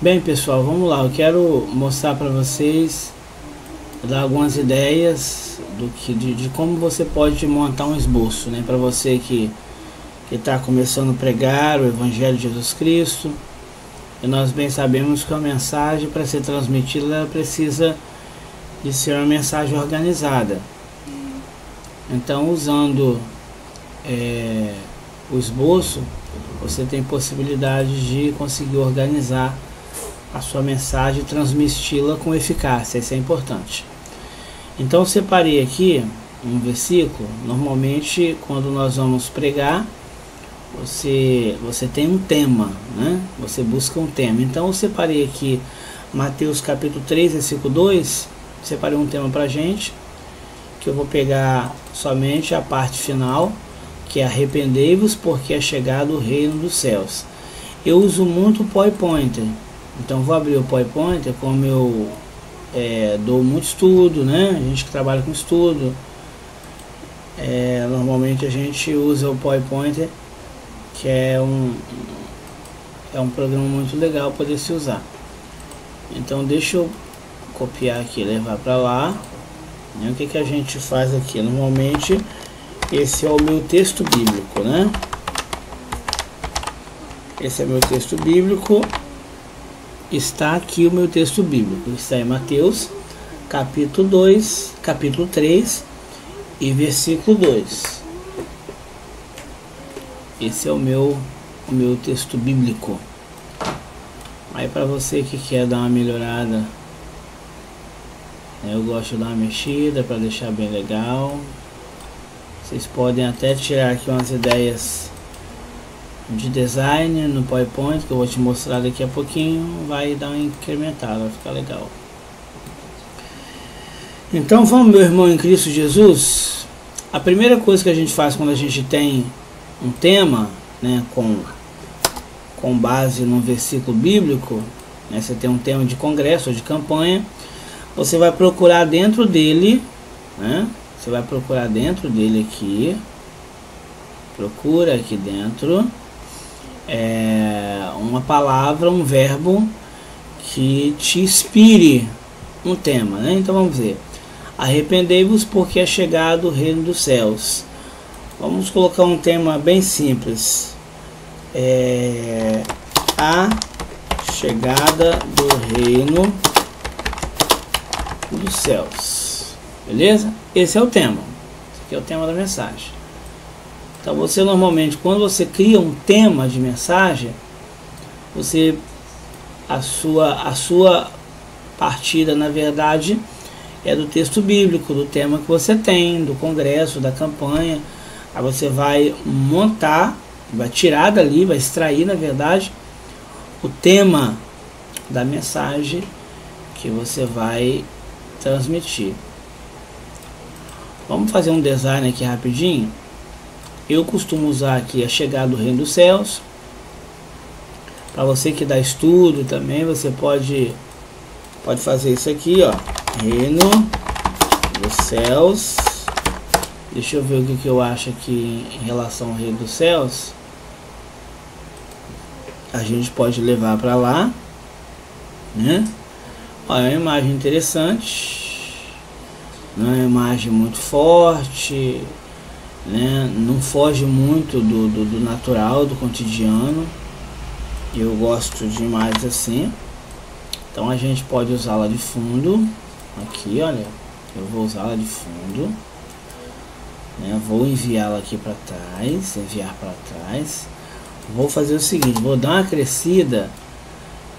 Bem, pessoal, vamos lá. Eu quero mostrar para vocês, dar algumas ideias de como você pode montar um esboço, né? Para você que está começando a pregar o Evangelho de Jesus Cristo. E nós bem sabemos que a mensagem, para ser transmitida, ela precisa de ser uma mensagem organizada. Então, usando o esboço, você tem possibilidade de conseguir organizar a sua mensagem e transmiti-la com eficácia. Isso é importante. Então, eu separei aqui um versículo. Normalmente, quando nós vamos pregar, você tem um tema, né? Você busca um tema. Então, eu separei aqui Mateus capítulo 3, versículo 2. Separei um tema pra gente, que eu vou pegar somente a parte final, que é arrependei-vos porque é chegado o reino dos céus. Eu uso muito o PowerPoint. Então vou abrir o PowerPoint, como eu dou muito estudo, né? A gente que trabalha com estudo, normalmente a gente usa o PowerPoint, que é um programa muito legal poder se usar. Então deixa eu copiar aqui, levar para lá. O que a gente faz aqui? Normalmente esse é o meu texto bíblico, né? Esse é meu texto bíblico. Está aqui o meu texto bíblico. Está em Mateus capítulo 2, capítulo 3 e versículo 2. Esse é o meu texto bíblico. Aí, para você que quer dar uma melhorada, eu gosto de dar uma mexida para deixar bem legal. Vocês podem até tirar aqui umas ideias de design no PowerPoint, que eu vou te mostrar daqui a pouquinho. Vai dar uma incrementada, vai ficar legal. Então vamos, meu irmão em Cristo Jesus. A primeira coisa que a gente faz quando a gente tem um tema, né, com base num versículo bíblico, né, você tem um tema de congresso ou de campanha, você vai procurar dentro dele, né, você vai procurar dentro dele aqui, procura aqui dentro uma palavra, um verbo que te inspire um tema, né? Então vamos ver: arrependei-vos porque é chegado o reino dos céus. Vamos colocar um tema bem simples, a chegada do reino dos céus, beleza? Esse é o tema, esse aqui é o tema da mensagem. Então você normalmente, quando você cria um tema de mensagem, a sua partida, na verdade, é do texto bíblico, do tema que você tem, do congresso, da campanha. Aí você vai montar, vai tirar dali, vai extrair, na verdade, o tema da mensagem que você vai transmitir. Vamos fazer um design aqui rapidinho. Eu costumo usar aqui a chegada do reino dos céus. Para você que dá estudo também, você pode fazer isso aqui, ó, reino dos céus. Deixa eu ver o que eu acho aqui em relação ao reino dos céus. A gente pode levar para lá, né? Olha, é uma imagem interessante, não é uma imagem muito forte, né? Não foge muito do natural, do cotidiano. Eu gosto demais assim. Então a gente pode usá-la de fundo. Aqui, olha, eu vou usá-la de fundo, né? Vou enviá-la aqui para trás, enviar para trás. Vou fazer o seguinte, vou dar uma crescida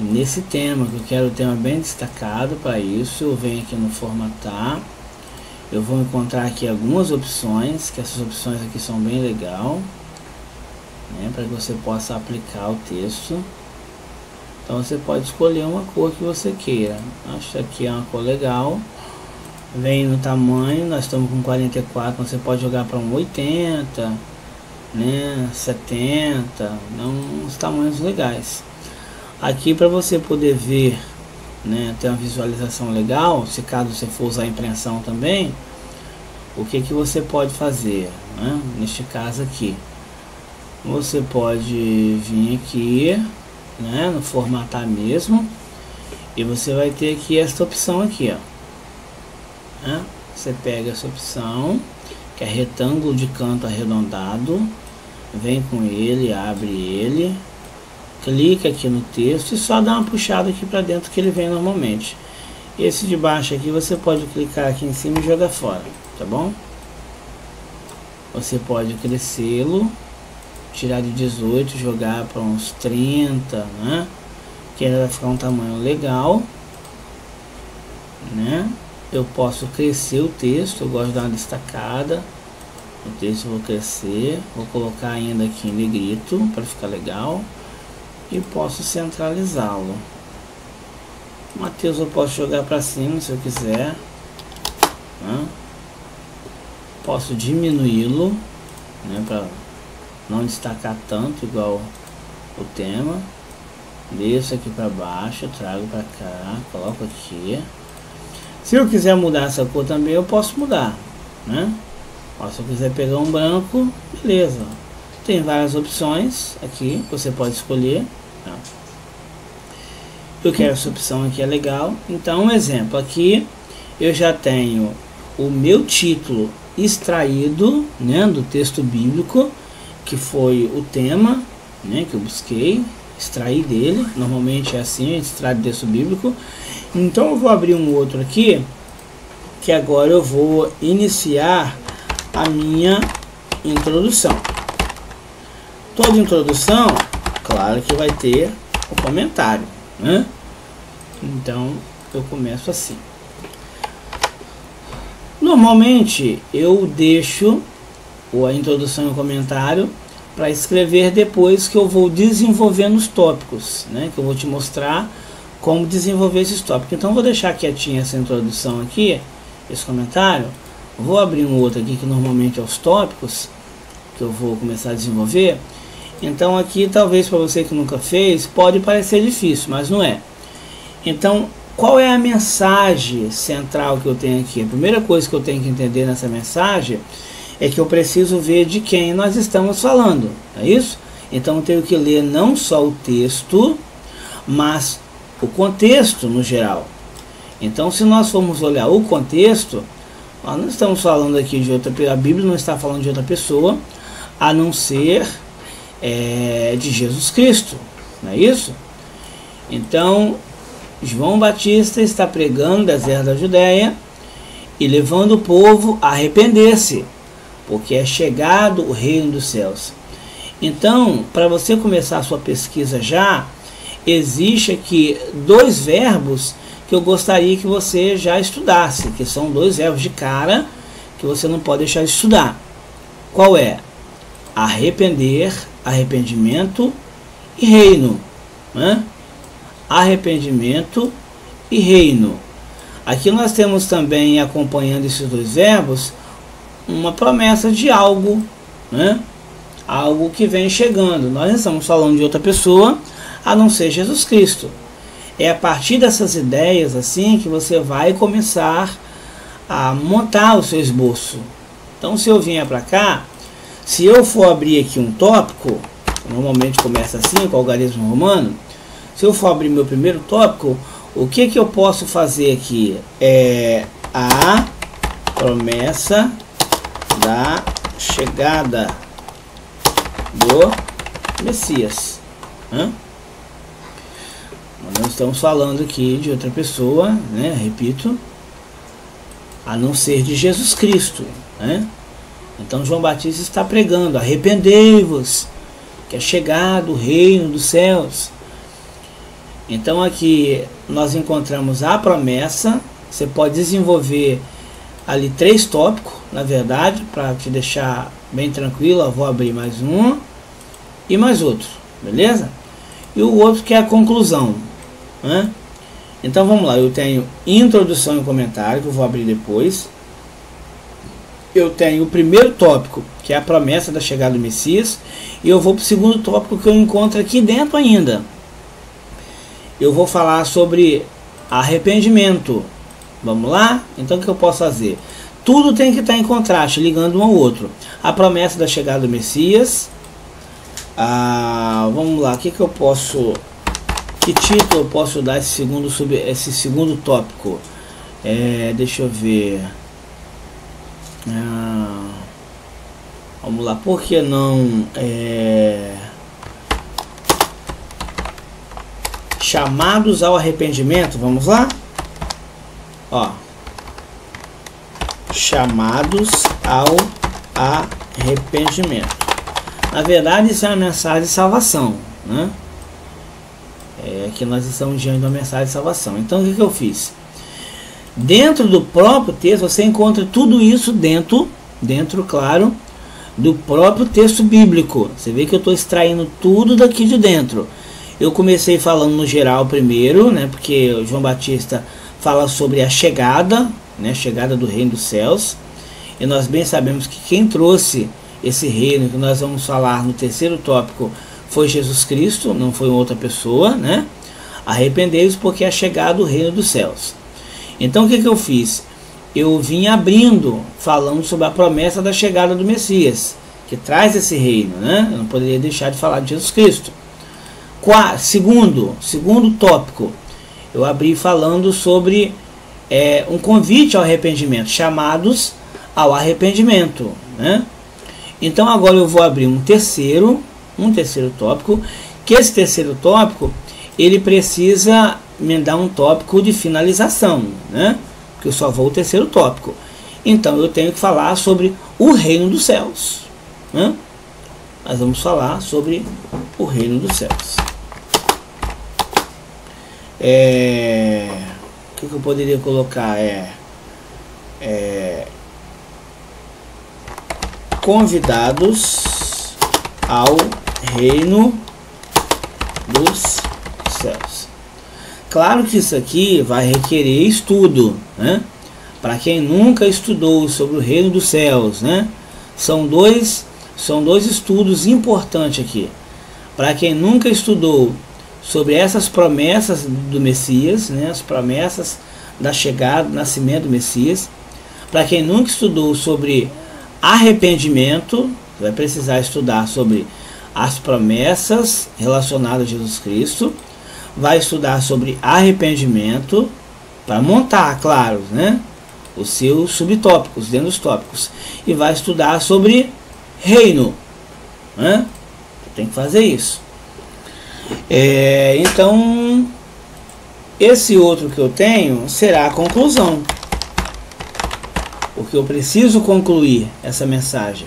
nesse tema, que eu quero o tema bem destacado. Para isso eu venho aqui no formatar. Eu vou encontrar aqui algumas opções, que essas opções aqui são bem legal, né, para que você possa aplicar o texto. Então você pode escolher uma cor que você queira. Acho que aqui é uma cor legal. Vem no tamanho, nós estamos com 44, você pode jogar para um 80, né, 70, uns tamanhos legais. Aqui, para você poder ver, né, ter uma visualização legal, se caso você for usar a impressão também, o que você pode fazer, né? Neste caso aqui, você pode vir aqui, né, no formatar mesmo, e você vai ter aqui esta opção aqui, ó, né? Você pega essa opção, que é retângulo de canto arredondado, vem com ele, abre ele, clica aqui no texto e só dá uma puxada aqui para dentro que ele vem normalmente. Esse de baixo aqui você pode clicar aqui em cima e jogar fora, tá bom? Você pode crescê-lo, tirar de 18, jogar para uns 30, né? Que ele vai ficar um tamanho legal, né? Eu posso crescer o texto, eu gosto de dar uma destacada. O texto eu vou crescer, vou colocar ainda aqui em negrito para ficar legal. E posso centralizá-lo. Mateus eu posso jogar para cima se eu quiser, né? Posso diminuí-lo, né, para não destacar tanto igual o tema. Desço aqui para baixo, trago para cá, coloco aqui. Se eu quiser mudar essa cor também, eu posso mudar, né? Ó, se eu quiser pegar um branco, beleza. Tem várias opções aqui, você pode escolher. Tá? Eu quero essa opção aqui, é legal. Então, um exemplo aqui, eu já tenho o meu título extraído, né, do texto bíblico, que foi o tema, né, que eu busquei, extrair dele. Normalmente é assim, a gente extrai do texto bíblico. Então eu vou abrir um outro aqui, que agora eu vou iniciar a minha introdução. Toda introdução, claro que vai ter o comentário, né? Então eu começo assim. Normalmente eu deixo a introdução e o comentário para escrever depois que eu vou desenvolvendo os tópicos, né? Que eu vou te mostrar como desenvolver esses tópicos. Então eu vou deixar quietinha essa introdução aqui, esse comentário. Vou abrir um outro aqui que normalmente é os tópicos que eu vou começar a desenvolver. Então aqui talvez para você que nunca fez pode parecer difícil, mas não é. Então qual é a mensagem central que eu tenho aqui? A primeira coisa que eu tenho que entender nessa mensagem é que eu preciso ver de quem nós estamos falando, é isso? Então eu tenho que ler não só o texto, mas o contexto no geral. Então se nós formos olhar o contexto, nós não estamos falando aqui de outra pessoa, a Bíblia não está falando de outra pessoa, a não ser de Jesus Cristo, não é isso? Então João Batista está pregando no deserto da Judéia e levando o povo a arrepender-se, porque é chegado o reino dos céus. Então, para você começar a sua pesquisa já, existe aqui dois verbos que eu gostaria que você já estudasse, que são dois verbos de cara que você não pode deixar de estudar. Qual é? Arrepender, arrependimento e reino, né? Arrependimento e reino. Aqui nós temos também, acompanhando esses dois verbos, uma promessa de algo, né? Algo que vem chegando. Nós não estamos falando de outra pessoa a não ser Jesus Cristo. É a partir dessas ideias assim que você vai começar a montar o seu esboço. Então se eu vier para cá, se eu for abrir aqui um tópico, normalmente começa assim com o algarismo romano. Se eu for abrir meu primeiro tópico, o que eu posso fazer aqui? É a promessa da chegada do Messias. Nós estamos falando aqui de outra pessoa, né? Repito, a não ser de Jesus Cristo, né? Então João Batista está pregando: arrependei-vos, que é chegado o reino dos céus. Então aqui nós encontramos a promessa. Você pode desenvolver ali 3 tópicos, na verdade, para te deixar bem tranquilo. Eu vou abrir mais um e mais outro, beleza? E o outro que é a conclusão, né? Então vamos lá, eu tenho introdução e comentário, que eu vou abrir depois. Eu tenho o primeiro tópico, que é a promessa da chegada do Messias, e eu vou para o segundo tópico que eu encontro aqui dentro ainda. Eu vou falar sobre arrependimento. Vamos lá? Então o que eu posso fazer? Tudo tem que estar em contraste, ligando um ao outro. A promessa da chegada do Messias. Vamos lá, o que eu posso Que título eu posso dar esse segundo tópico? Deixa eu ver. Vamos lá, por que não chamados ao arrependimento? Vamos lá? Ó, chamados ao arrependimento. Na verdade, isso é uma mensagem de salvação, né? Que nós estamos diante de uma mensagem de salvação. Então, o que eu fiz? Dentro do próprio texto, você encontra tudo isso dentro, claro, do próprio texto bíblico. Você vê que eu estou extraindo tudo daqui de dentro. Eu comecei falando no geral primeiro, né? Porque o João Batista fala sobre a chegada, né? A chegada do reino dos céus. E nós bem sabemos que quem trouxe esse reino, que nós vamos falar no terceiro tópico, foi Jesus Cristo, não foi outra pessoa, né? Arrependei-vos porque é chegado o reino dos céus. Então o que eu fiz? Eu vim abrindo, falando sobre a promessa da chegada do Messias, que traz esse reino, né? Eu não poderia deixar de falar de Jesus Cristo. Segundo tópico, eu abri falando sobre um convite ao arrependimento, chamados ao arrependimento, né? Então agora eu vou abrir um terceiro tópico, que esse terceiro tópico, ele precisa me dar um tópico de finalização, né? Que eu só vou o terceiro tópico. Então eu tenho que falar sobre o reino dos céus, né? Nós vamos falar sobre o reino dos céus. O que eu poderia colocar? Convidados ao reino dos céus. Claro que isso aqui vai requerer estudo, né? Para quem nunca estudou sobre o reino dos céus, né? São dois estudos importantes aqui. Para quem nunca estudou sobre essas promessas do Messias, né? As promessas da chegada, do nascimento do Messias. Para quem nunca estudou sobre arrependimento, vai precisar estudar sobre as promessas relacionadas a Jesus Cristo. Vai estudar sobre arrependimento para montar, claro, né, os seus subtópicos dentro dos tópicos. E vai estudar sobre reino, né? Tem que fazer isso. Então, esse outro que eu tenho será a conclusão. Porque eu preciso concluir essa mensagem.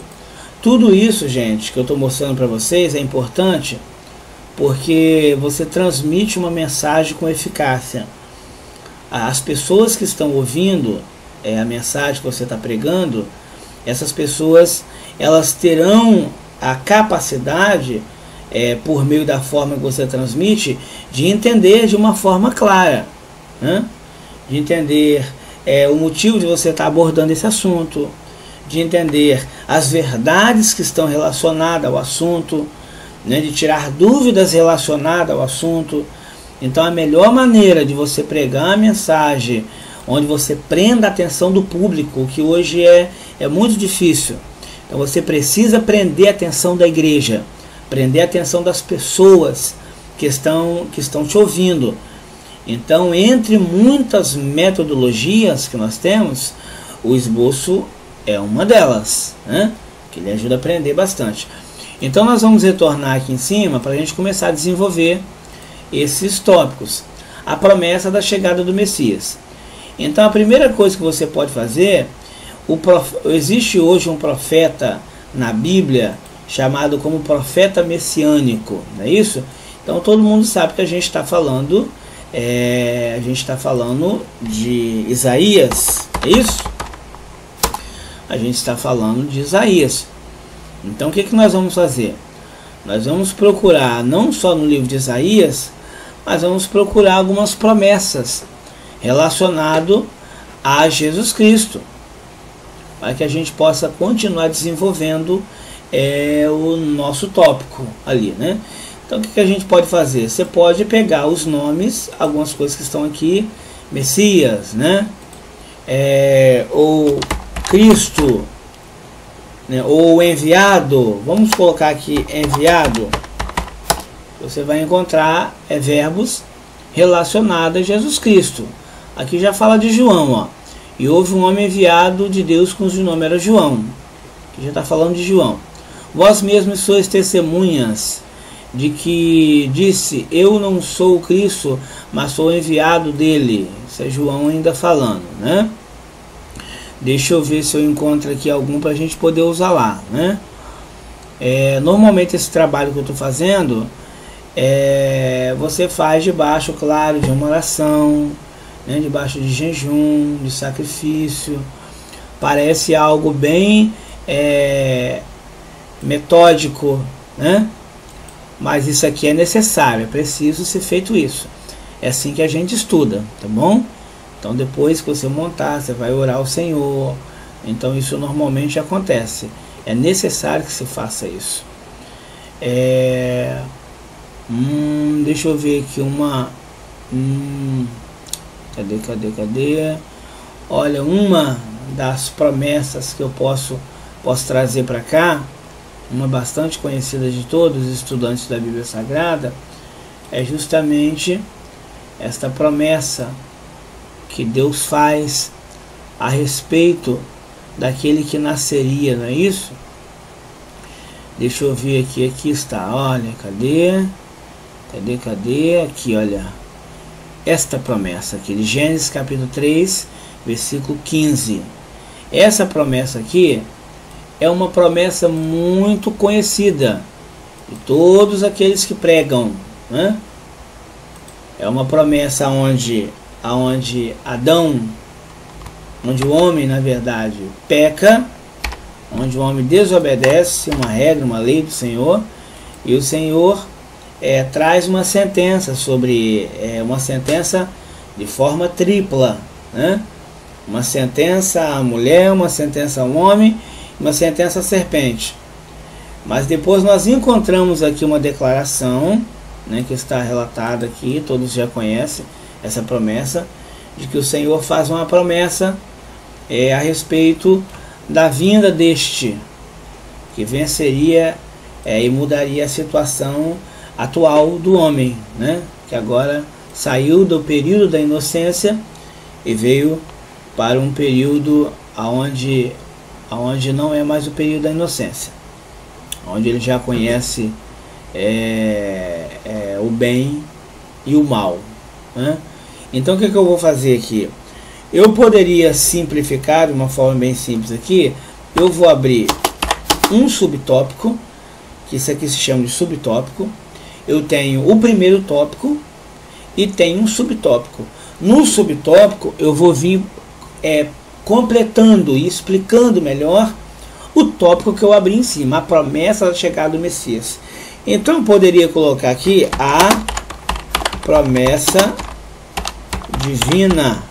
Tudo isso, gente, que eu estou mostrando para vocês é importante porque você transmite uma mensagem com eficácia. As pessoas que estão ouvindo a mensagem que você está pregando, essas pessoas, elas terão a capacidade, por meio da forma que você transmite, de entender de uma forma clara, né? De entender o motivo de você estar abordando esse assunto, de entender as verdades que estão relacionadas ao assunto, né, de tirar dúvidas relacionadas ao assunto. Então a melhor maneira de você pregar a mensagem onde você prenda a atenção do público, que hoje é muito difícil. Então você precisa prender a atenção da igreja, prender a atenção das pessoas que estão te ouvindo. Então, entre muitas metodologias que nós temos, o esboço é uma delas, né? Que ele ajuda a aprender bastante. Então nós vamos retornar aqui em cima para a gente começar a desenvolver esses tópicos. A promessa da chegada do Messias. Então a primeira coisa que você pode fazer, existe hoje um profeta na Bíblia chamado como profeta messiânico, não é isso? Então todo mundo sabe que a gente está falando, de Isaías, é isso? A gente está falando de Isaías. Então o que nós vamos fazer? Nós vamos procurar, não só no livro de Isaías, mas vamos procurar algumas promessas relacionadas a Jesus Cristo, para que a gente possa continuar desenvolvendo o nosso tópico ali, né? Então o que a gente pode fazer? Você pode pegar os nomes, algumas coisas que estão aqui, Messias, né? Ou Cristo, né? Ou enviado, vamos colocar aqui enviado. você vai encontrar verbos relacionados a Jesus Cristo. Aqui já fala de João, ó. E houve um homem enviado de Deus cujo nome era João. Aqui já está falando de João. Vós mesmos sois testemunhas de que disse, eu não sou o Cristo, mas sou enviado dele. Isso é João ainda falando, né? Deixa eu ver se eu encontro aqui algum para a gente poder usar lá, né? Normalmente esse trabalho que eu estou fazendo, você faz debaixo, claro, de uma oração, né? Debaixo de jejum, de sacrifício. Parece algo bem metódico, né? Mas isso aqui é necessário, é preciso ser feito isso. É assim que a gente estuda, tá bom? Então depois que você montar, você vai orar ao Senhor. Então isso normalmente acontece. É necessário que se faça isso. Deixa eu ver aqui uma... Cadê? Olha, uma das promessas que eu posso trazer para cá, uma bastante conhecida de todos os estudantes da Bíblia Sagrada, é justamente esta promessa que Deus faz a respeito daquele que nasceria, não é isso? Deixa eu ver aqui, aqui está, olha, cadê? Aqui, olha, esta promessa aqui, de Gênesis capítulo 3, versículo 15. Essa promessa aqui é uma promessa muito conhecida de todos aqueles que pregam, né? É uma promessa onde Adão, onde o homem, na verdade, peca, onde o homem desobedece uma regra, uma lei do Senhor, e o Senhor traz uma sentença sobre uma sentença de forma tripla, né? Uma sentença à mulher, uma sentença ao homem, uma sentença à serpente. Mas depois nós encontramos aqui uma declaração, né, que está relatada aqui, todos já conhecem essa promessa, de que o Senhor faz uma promessa a respeito da vinda deste, que venceria e mudaria a situação atual do homem, né, que agora saiu do período da inocência e veio para um período onde não é mais o período da inocência, onde ele já conhece o bem e o mal, né? Então o que eu vou fazer aqui? Eu poderia simplificar de uma forma bem simples aqui. Eu vou abrir um subtópico, que isso aqui se chama de subtópico. Eu tenho o primeiro tópico e tenho um subtópico. No subtópico eu vou vir completando e explicando melhor o tópico que eu abri em cima, a promessa da chegada do Messias. Então eu poderia colocar aqui a promessa divina,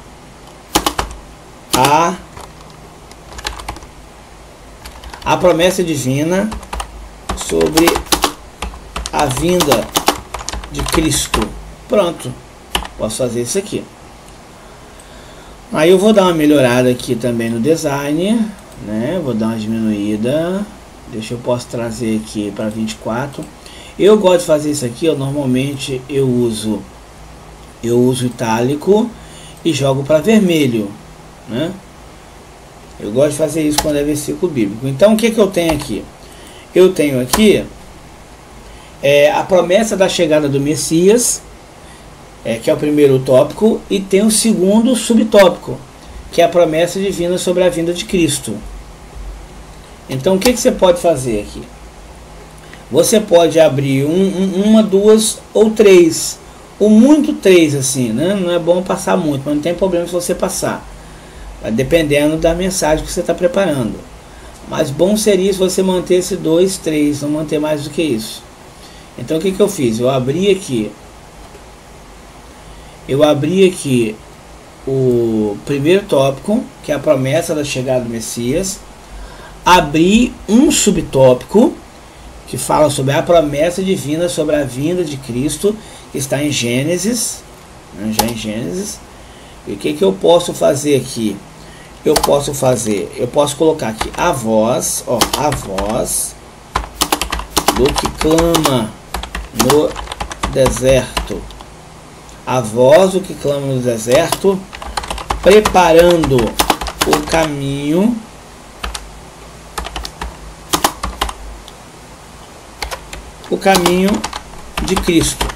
a promessa divina sobre a vinda de Cristo. Pronto, posso fazer isso aqui. Aí eu vou dar uma melhorada aqui também no design, né? Vou dar uma diminuída. Deixa eu posso trazer aqui para 24. Eu gosto de fazer isso aqui, normalmente eu uso itálico e jogo para vermelho, né? Eu gosto de fazer isso quando é versículo bíblico. Então o que eu tenho aqui? Eu tenho aqui a promessa da chegada do Messias, que é o primeiro tópico, e tem o segundo subtópico, que é a promessa divina sobre a vinda de Cristo. Então o que você pode fazer aqui? Você pode abrir uma, duas ou três, ou muito três assim, né? Não é bom passar muito, mas não tem problema se você passar, dependendo da mensagem que você está preparando. Mas bom seria se você manter esse 2, 3, não manter mais do que isso. Então o que eu fiz? Eu abri aqui o primeiro tópico, que é a promessa da chegada do Messias. Abri um subtópico que fala sobre a promessa divina sobre a vinda de Cristo, que está em Gênesis, né, já em Gênesis. E o que eu posso fazer aqui? Eu posso colocar aqui a voz, ó, a voz do que clama no deserto, a voz do que clama no deserto, preparando o caminho de Cristo.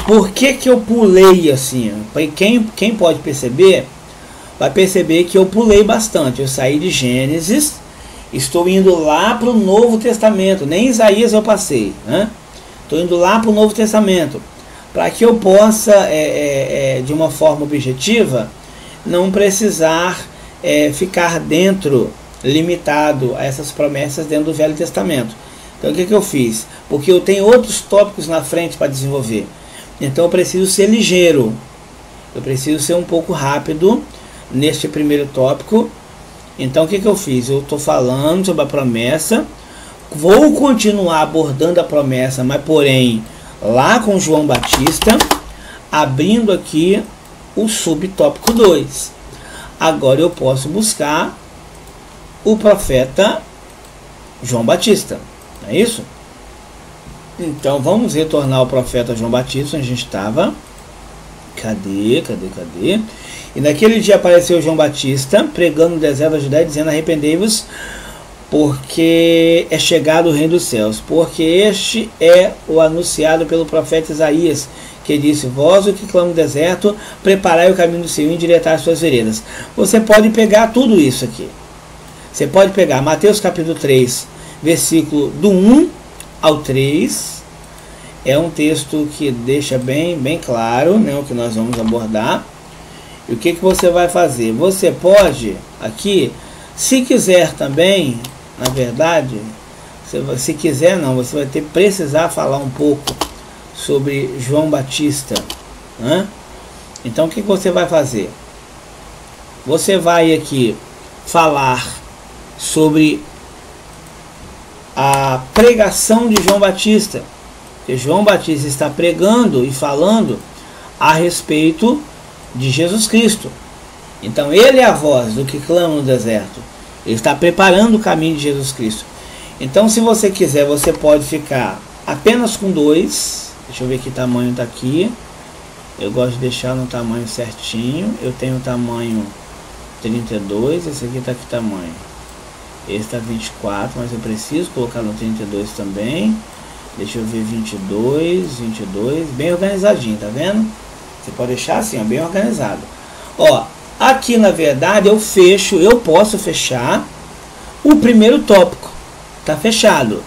Por que eu pulei assim? Quem pode perceber, vai perceber que eu pulei bastante. Eu saí de Gênesis, estou indo lá para o Novo Testamento. Nem Isaías eu passei, né? Estou indo lá para o Novo Testamento, para que eu possa, de uma forma objetiva, não precisar ficar limitado a essas promessas dentro do Velho Testamento. Então o que eu fiz? Porque eu tenho outros tópicos na frente para desenvolver. Então eu preciso ser ligeiro. Eu preciso ser um pouco rápido neste primeiro tópico. Então o que eu fiz? Eu estou falando sobre a promessa. Vou continuar abordando a promessa, mas porém lá com João Batista, abrindo aqui o subtópico 2. Agora eu posso buscar o profeta João Batista. Não é isso? Então vamos retornar ao profeta João Batista, onde a gente estava. Cadê? E naquele dia apareceu João Batista, pregando no deserto da Judéia, dizendo: arrependei-vos, porque é chegado o reino dos céus. Porque este é o anunciado pelo profeta Isaías, que disse: vós o que clama no deserto, preparai o caminho do Senhor e endireitai as suas veredas. Você pode pegar tudo isso aqui. Você pode pegar Mateus capítulo 3, versículo do 1 ao 3. É um texto que deixa bem claro, né, o que nós vamos abordar. E o que você vai fazer? Você pode aqui, se quiser também, na verdade, se quiser não, você vai precisar falar um pouco sobre João Batista, né? Então o que você vai fazer? Você vai aqui falar sobre a pregação de João Batista, que João Batista está pregando e falando a respeito de Jesus Cristo. Então ele é a voz do que clama no deserto. Ele está preparando o caminho de Jesus Cristo. Então se você quiser, você pode ficar apenas com 2. Deixa eu ver que tamanho está aqui. Eu gosto de deixar no tamanho certinho. Eu tenho o tamanho 32. Esse aqui está que tamanho? Esse está 24, mas eu preciso colocar no 32 também. Deixa eu ver, 22, bem organizadinho, tá vendo? Você pode deixar assim, ó, bem organizado. Ó, aqui na verdade eu posso fechar o primeiro tópico. Tá fechado.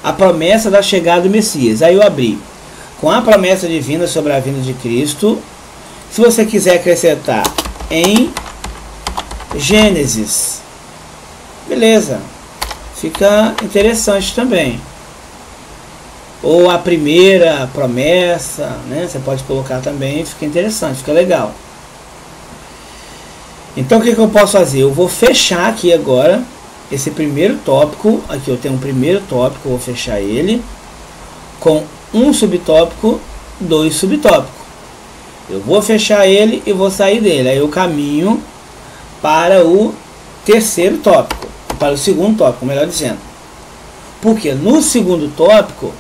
A promessa da chegada do Messias. Aí eu abri com a promessa divina sobre a vinda de Cristo. Se você quiser acrescentar em Gênesis, beleza, fica interessante também. Ou a primeira promessa, né? Você pode colocar também, fica interessante, fica legal. Então o que eu posso fazer? Eu vou fechar aqui agora esse primeiro tópico. Aqui eu tenho um primeiro tópico, eu vou fechar ele com um subtópico, 2 subtópicos. Eu vou fechar ele e vou sair dele. Aí eu caminho para o terceiro tópico, para o segundo tópico, melhor dizendo. Porque no segundo tópico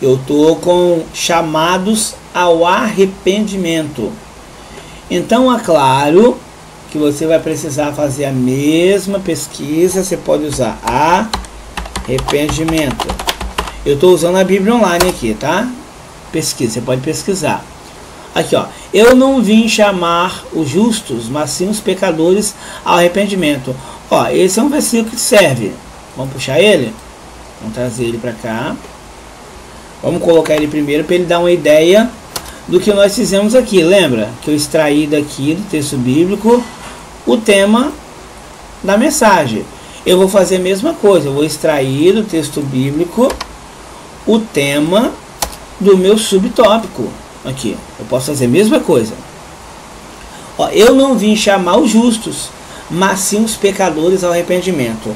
eu estou com chamados ao arrependimento. Então é claro que você vai precisar fazer a mesma pesquisa. Você pode usar arrependimento. Eu estou usando a Bíblia Online aqui, tá? Pesquisa, você pode pesquisar. Aqui, ó. Eu não vim chamar os justos, mas sim os pecadores ao arrependimento. Ó, esse é um versículo que serve. Vamos puxar ele? Vamos trazer ele para cá. Vamos colocar ele primeiro para ele dar uma ideia do que nós fizemos aqui. Lembra que eu extraí daqui do texto bíblico o tema da mensagem. Eu vou fazer a mesma coisa. Eu vou extrair do texto bíblico o tema do meu subtópico. Aqui, eu posso fazer a mesma coisa. Ó, eu não vim chamar os justos, mas sim os pecadores ao arrependimento.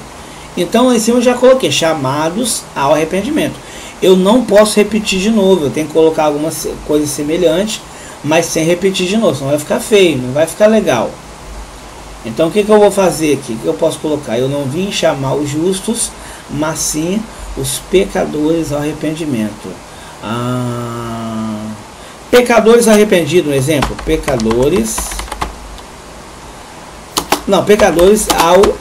Então, em cima eu já coloquei chamados ao arrependimento. Eu não posso repetir de novo. Eu tenho que colocar algumas coisas semelhantes, mas sem repetir de novo. Senão vai ficar feio, não vai ficar legal. Então, o que eu vou fazer aqui? O que eu posso colocar? Eu não vim chamar os justos, mas sim os pecadores ao arrependimento. Pecadores arrependidos, um exemplo. Pecadores ao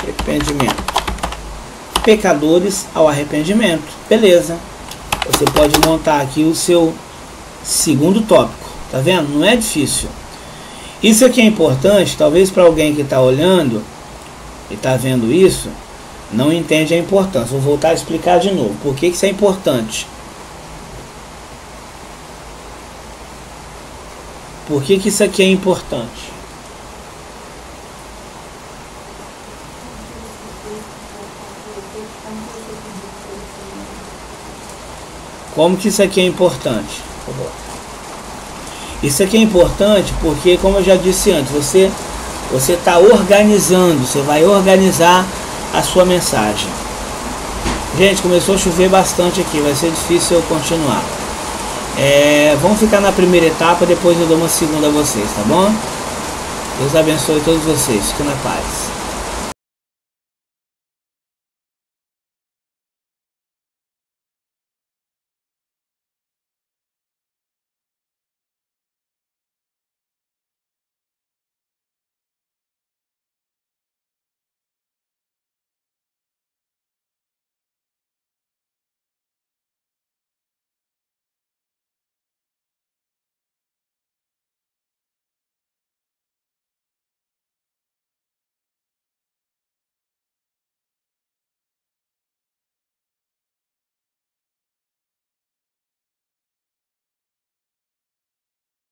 arrependimento. Pecadores ao arrependimento. Beleza. Você pode montar aqui o seu segundo tópico. Tá vendo? Não é difícil. Isso aqui é importante, talvez para alguém que está olhando e está vendo isso, não entende a importância. Vou voltar a explicar de novo. Por que isso é importante? Por que isso aqui é importante? Como que isso aqui é importante? Isso aqui é importante porque, como eu já disse antes, você está organizando, você vai organizar a sua mensagem. Gente, começou a chover bastante aqui, vai ser difícil eu continuar. Vamos ficar na primeira etapa, depois eu dou uma segunda a vocês, tá bom? Deus abençoe todos vocês, fiquem na paz.